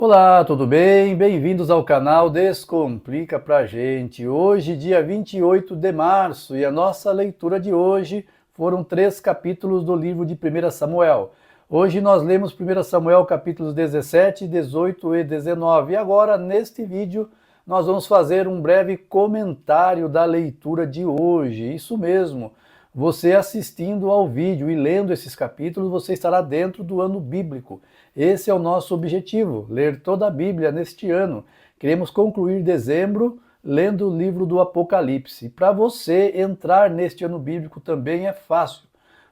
Olá, tudo bem? Bem-vindos ao canal Descomplica Pra Gente. Hoje, dia 28 de março, e a nossa leitura de hoje foram 3 capítulos do livro de 1 Samuel. Hoje nós lemos 1 Samuel capítulos 17, 18 e 19. E agora, neste vídeo, nós vamos fazer um breve comentário da leitura de hoje. Isso mesmo, você assistindo ao vídeo e lendo esses capítulos, você estará dentro do ano bíblico. Esse é o nosso objetivo, ler toda a Bíblia neste ano. Queremos concluir dezembro lendo o livro do Apocalipse. Para você entrar neste ano bíblico também é fácil.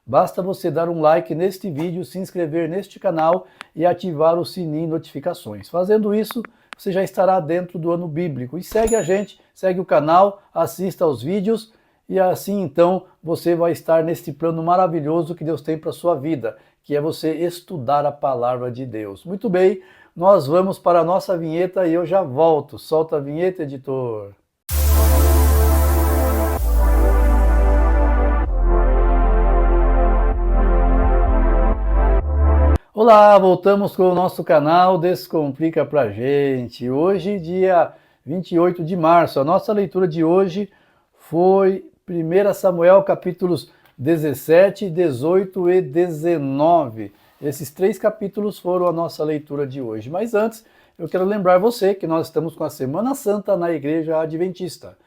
Basta você dar um like neste vídeo, se inscrever neste canal e ativar o sininho de notificações. Fazendo isso, você já estará dentro do ano bíblico. E segue a gente, segue o canal, assista aos vídeos e assim então você vai estar nesse plano maravilhoso que Deus tem para a sua vida, que é você estudar a palavra de Deus. Muito bem, nós vamos para a nossa vinheta e eu já volto. Solta a vinheta, editor. Olá, voltamos com o nosso canal Descomplica Pra Gente. Hoje, dia 28 de março, a nossa leitura de hoje foi 1 Samuel capítulos 17, 18 e 19. Esses 3 capítulos foram a nossa leitura de hoje. Mas antes, eu quero lembrar você que nós estamos com a Semana Santa na Igreja Adventista.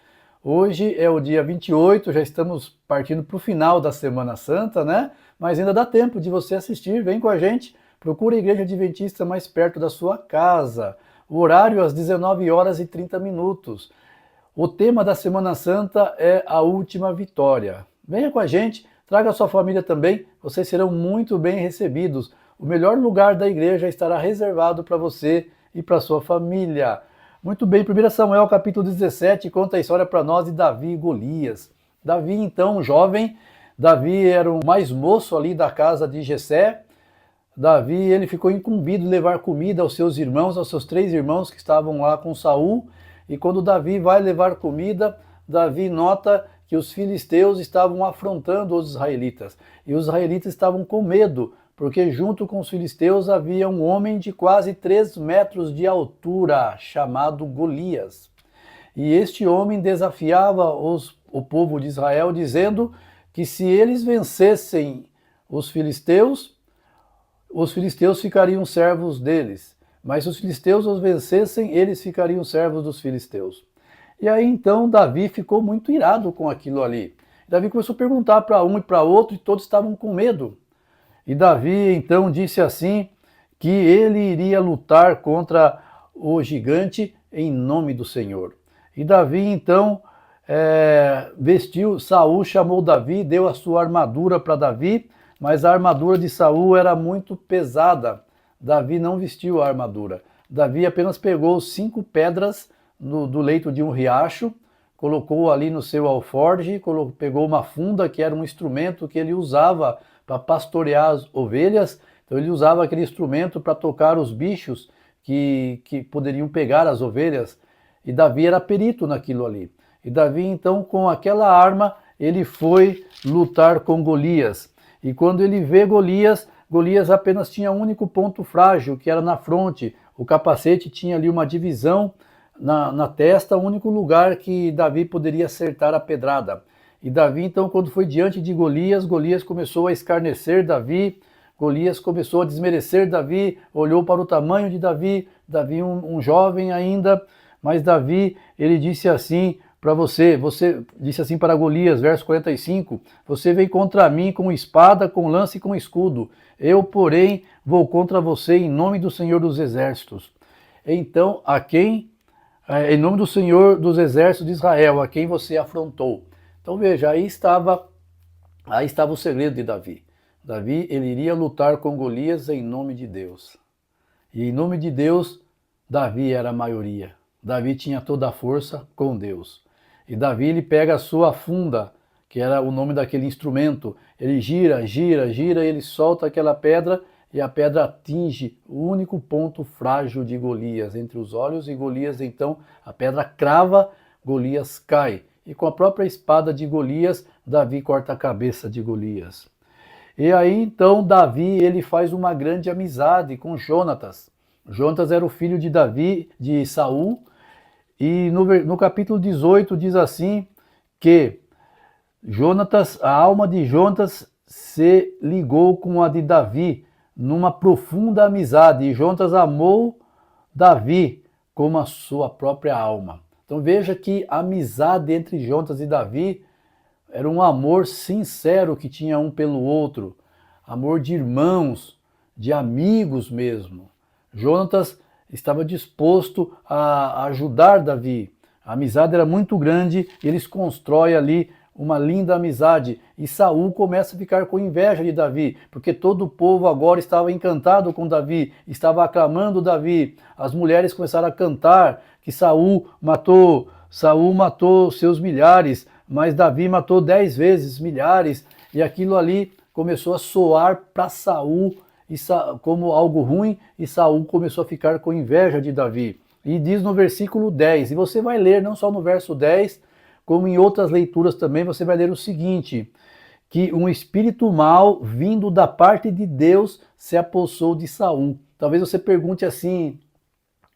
Hoje é o dia 28, já estamos partindo para o final da Semana Santa, né? Mas ainda dá tempo de você assistir, vem com a gente, procure a Igreja Adventista mais perto da sua casa. O horário às 19 horas e 30 minutos. O tema da Semana Santa é a última vitória. Venha com a gente, traga a sua família também, vocês serão muito bem recebidos. O melhor lugar da igreja estará reservado para você e para sua família. Muito bem, 1 Samuel capítulo 17 conta a história para nós de Davi e Golias. Davi, então, jovem, Davi era o mais moço ali da casa de Jessé. Davi, ele ficou incumbido de levar comida aos seus irmãos, aos seus 3 irmãos que estavam lá com Saul. E quando Davi vai levar comida, Davi nota que os filisteus estavam afrontando os israelitas. E os israelitas estavam com medo, porque junto com os filisteus havia um homem de quase 3 metros de altura, chamado Golias. E este homem desafiava o povo de Israel, dizendo que se eles vencessem os filisteus ficariam servos deles. Mas se os filisteus os vencessem, eles ficariam servos dos filisteus. E aí então Davi ficou muito irado com aquilo ali. Davi começou a perguntar para um e para outro e todos estavam com medo. E Davi então disse assim que ele iria lutar contra o gigante em nome do Senhor. E Davi então Saul chamou Davi, deu a sua armadura para Davi, mas a armadura de Saul era muito pesada. Davi não vestiu a armadura. Davi apenas pegou 5 pedras do leito de um riacho, colocou ali no seu alforje, pegou uma funda, que era um instrumento que ele usava para pastorear as ovelhas. Então ele usava aquele instrumento para tocar os bichos que poderiam pegar as ovelhas. E Davi era perito naquilo ali. E Davi, então, com aquela arma, ele foi lutar com Golias. E quando ele vê Golias apenas tinha um único ponto frágil, que era na fronte. O capacete tinha ali uma divisão na testa, o único lugar que Davi poderia acertar a pedrada. E Davi, então, quando foi diante de Golias começou a escarnecer Davi, Golias começou a desmerecer Davi, olhou para o tamanho de Davi, um jovem ainda, mas Davi, ele disse assim para você disse assim para Golias, verso 45, você vem contra mim com espada, com lança e com escudo. Eu, porém, vou contra você em nome do Senhor dos Exércitos. Então, em nome do Senhor dos Exércitos de Israel, a quem você afrontou. Então veja, aí estava o segredo de Davi. Davi, ele iria lutar com Golias em nome de Deus. E em nome de Deus, Davi era a maioria. Davi tinha toda a força com Deus. E Davi, ele pega a sua funda, que era o nome daquele instrumento, ele gira, ele solta aquela pedra e a pedra atinge o único ponto frágil de Golias, entre os olhos, e Golias, então, a pedra crava, Golias cai. E com a própria espada de Golias, Davi corta a cabeça de Golias. E aí então Davi, ele faz uma grande amizade com Jonatas. Jonatas era o filho de Davi, de Saul, e no capítulo 18 diz assim que Jonatas, a alma de Jonatas se ligou com a de Davi numa profunda amizade, e Jonatas amou Davi como a sua própria alma. Então veja que a amizade entre Jonatas e Davi era um amor sincero que tinha um pelo outro, amor de irmãos, de amigos mesmo. Jonatas estava disposto a ajudar Davi. A amizade era muito grande, eles constroem ali uma linda amizade. E Saul começa a ficar com inveja de Davi, porque todo o povo agora estava encantado com Davi, estava aclamando Davi. As mulheres começaram a cantar que Saul matou seus milhares, mas Davi matou 10 vezes milhares, e aquilo ali começou a soar para Saul como algo ruim, e Saul começou a ficar com inveja de Davi. E diz no versículo 10, e você vai ler não só no verso 10, como em outras leituras também, você vai ler o seguinte, que um espírito mau vindo da parte de Deus se apossou de Saul. Talvez você pergunte assim,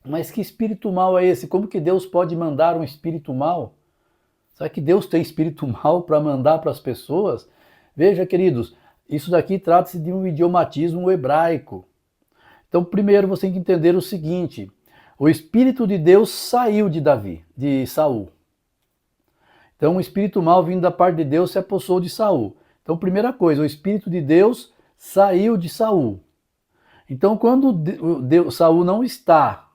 mas que espírito mau é esse? Como que Deus pode mandar um espírito mau? Será que Deus tem espírito mau para mandar para as pessoas? Veja, queridos, isso daqui trata-se de um idiomatismo hebraico. Então, primeiro você tem que entender o seguinte, o Espírito de Deus saiu de Saul. Então, o espírito mau vindo da parte de Deus se apossou de Saul. Então, primeira coisa, o Espírito de Deus saiu de Saul. Então, quando Saul não está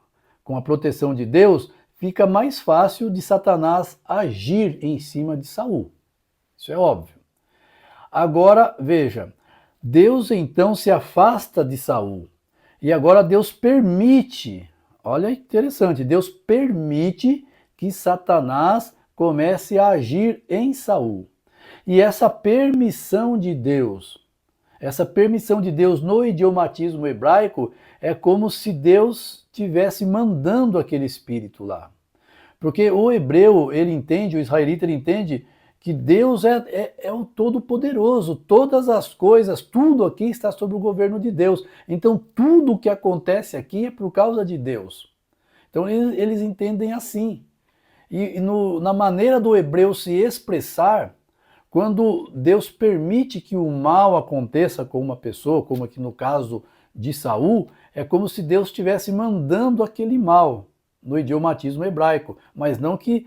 com a proteção de Deus, fica mais fácil de Satanás agir em cima de Saul. Isso é óbvio. Agora, veja, Deus então se afasta de Saul. E agora Deus permite, olha interessante, Deus permite que Satanás comece a agir em Saul. E essa permissão de Deus no idiomatismo hebraico é como se Deus estivesse mandando aquele espírito lá. Porque o hebreu, ele entende, o israelita, ele entende que Deus é o Todo-Poderoso, todas as coisas, tudo aqui está sob o governo de Deus. Então tudo o que acontece aqui é por causa de Deus. Então eles entendem assim. E na maneira do hebreu se expressar, quando Deus permite que o mal aconteça com uma pessoa, como aqui no caso de Saul, é como se Deus estivesse mandando aquele mal no idiomatismo hebraico, mas não que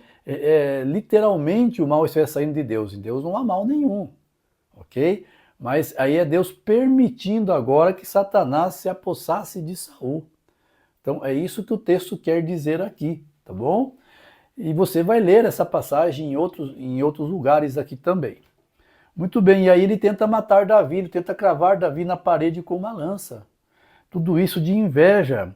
literalmente o mal estivesse saindo de Deus. Em Deus não há mal nenhum, ok? Mas aí é Deus permitindo agora que Satanás se apossasse de Saul. Então é isso que o texto quer dizer aqui, tá bom? E você vai ler essa passagem em outros lugares aqui também. Muito bem, e aí ele tenta matar Davi, ele tenta cravar Davi na parede com uma lança. Tudo isso de inveja.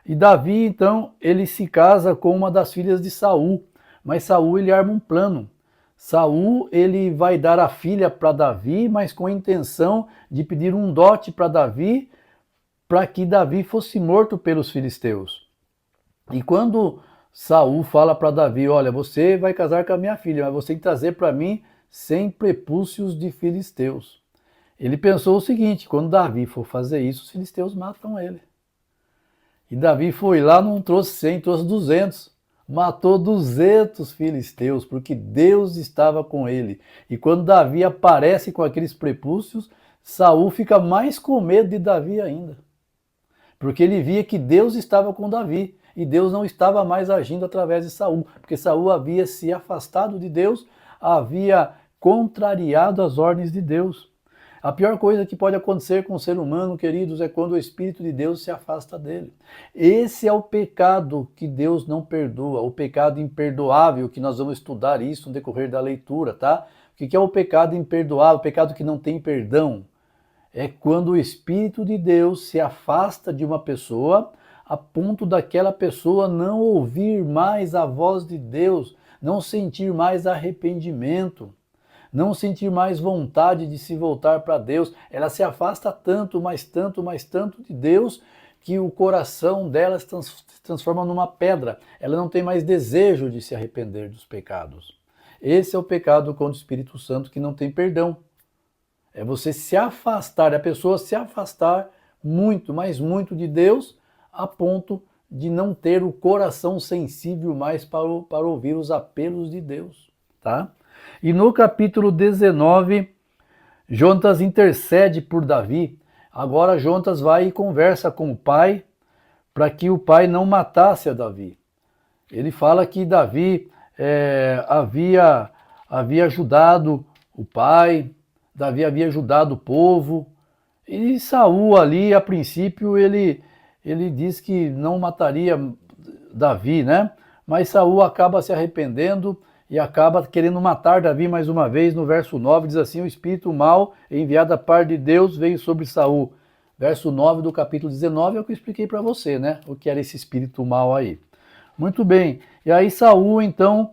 E Davi, então, ele se casa com uma das filhas de Saul, mas Saul ele arma um plano. Saul ele vai dar a filha para Davi, mas com a intenção de pedir um dote para Davi, para que Davi fosse morto pelos filisteus. E quando Saul fala para Davi, olha, você vai casar com a minha filha, mas você tem que trazer para mim 100 prepúcios de filisteus. Ele pensou o seguinte, quando Davi for fazer isso, os filisteus matam ele. E Davi foi lá, não trouxe 100, trouxe 200. Matou 200 filisteus, porque Deus estava com ele. E quando Davi aparece com aqueles prepúcios, Saul fica mais com medo de Davi ainda. Porque ele via que Deus estava com Davi. E Deus não estava mais agindo através de Saul, porque Saul havia se afastado de Deus, havia contrariado as ordens de Deus. A pior coisa que pode acontecer com o ser humano, queridos, é quando o Espírito de Deus se afasta dele. Esse é o pecado que Deus não perdoa, o pecado imperdoável, que nós vamos estudar isso no decorrer da leitura, tá? O que é o pecado imperdoável, o pecado que não tem perdão? É quando o Espírito de Deus se afasta de uma pessoa a ponto daquela pessoa não ouvir mais a voz de Deus, não sentir mais arrependimento, não sentir mais vontade de se voltar para Deus. Ela se afasta tanto, mais tanto, mais tanto de Deus, que o coração dela se transforma numa pedra. Ela não tem mais desejo de se arrepender dos pecados. Esse é o pecado contra o Espírito Santo que não tem perdão. É você se afastar, a pessoa se afastar muito, mas muito de Deus, a ponto de não ter o coração sensível mais para ouvir os apelos de Deus, tá? E no capítulo 19, Jonatas intercede por Davi. Agora Jonatas vai e conversa com o pai para que o pai não matasse a Davi. Ele fala que Davi havia ajudado o pai, Davi havia ajudado o povo, e Saul ali, a princípio, ele diz que não mataria Davi, né? Mas Saul acaba se arrependendo e acaba querendo matar Davi mais uma vez. No verso 9 diz assim: o espírito mau enviado da parte de Deus veio sobre Saul. Verso 9 do capítulo 19 é o que eu expliquei para você, né? O que era esse espírito mau aí. Muito bem. E aí Saul, então,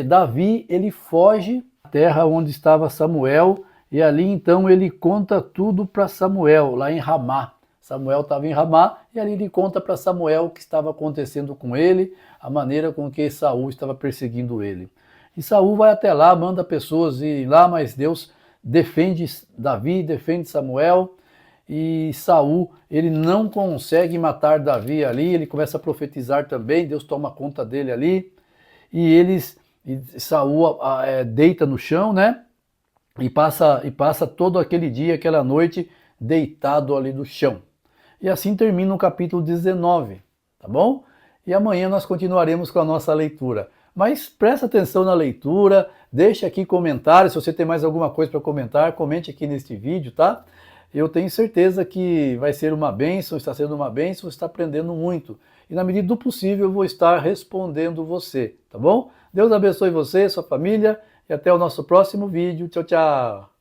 Davi, ele foge da terra onde estava Samuel, e ali então ele conta tudo para Samuel, lá em Ramá. Samuel estava em Ramá, e ali ele conta para Samuel o que estava acontecendo com ele, a maneira com que Saul estava perseguindo ele. E Saul vai até lá, manda pessoas ir lá, mas Deus defende Davi, defende Samuel, e Saul, ele não consegue matar Davi ali, ele começa a profetizar também, Deus toma conta dele ali, e Saul deita no chão, né? E passa todo aquele dia, aquela noite, deitado ali no chão. E assim termina o capítulo 19, tá bom? E amanhã nós continuaremos com a nossa leitura. Mas presta atenção na leitura, deixa aqui comentários, se você tem mais alguma coisa para comentar, comente aqui neste vídeo, tá? Eu tenho certeza que vai ser uma bênção, está sendo uma bênção, você está aprendendo muito. E na medida do possível eu vou estar respondendo você, tá bom? Deus abençoe você, sua família, e até o nosso próximo vídeo. Tchau, tchau!